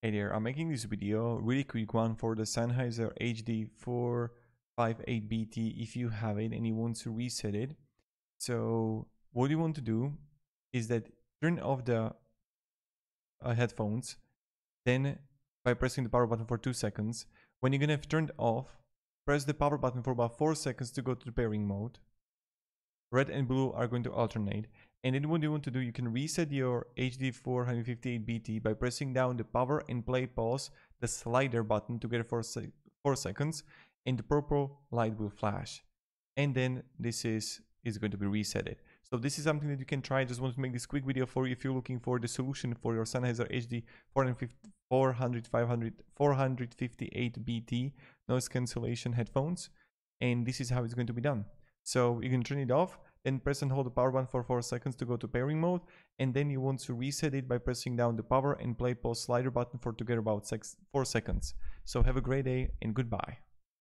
Hey there, I'm making this video, really quick one for the Sennheiser HD458BT if you have it and you want to reset it. So what you want to do is that turn off the headphones, then by pressing the power button for 2 seconds. When you're gonna have turned off, press the power button for about 4 seconds to go to the pairing mode. Red and blue are going to alternate. And then what you want to do, you can reset your HD458BT by pressing down the power and play pause, the slider button together for 4 seconds, and the purple light will flash. And then this is going to be resetted. So this is something that you can try. I just want to make this quick video for you if you're looking for the solution for your Sennheiser HD458BT noise cancellation headphones. And this is how it's going to be done. So you can turn it off, then press and hold the power button for 4 seconds to go to pairing mode, and then you want to reset it by pressing down the power and play pause slider button for together about 4 seconds. So have a great day and goodbye.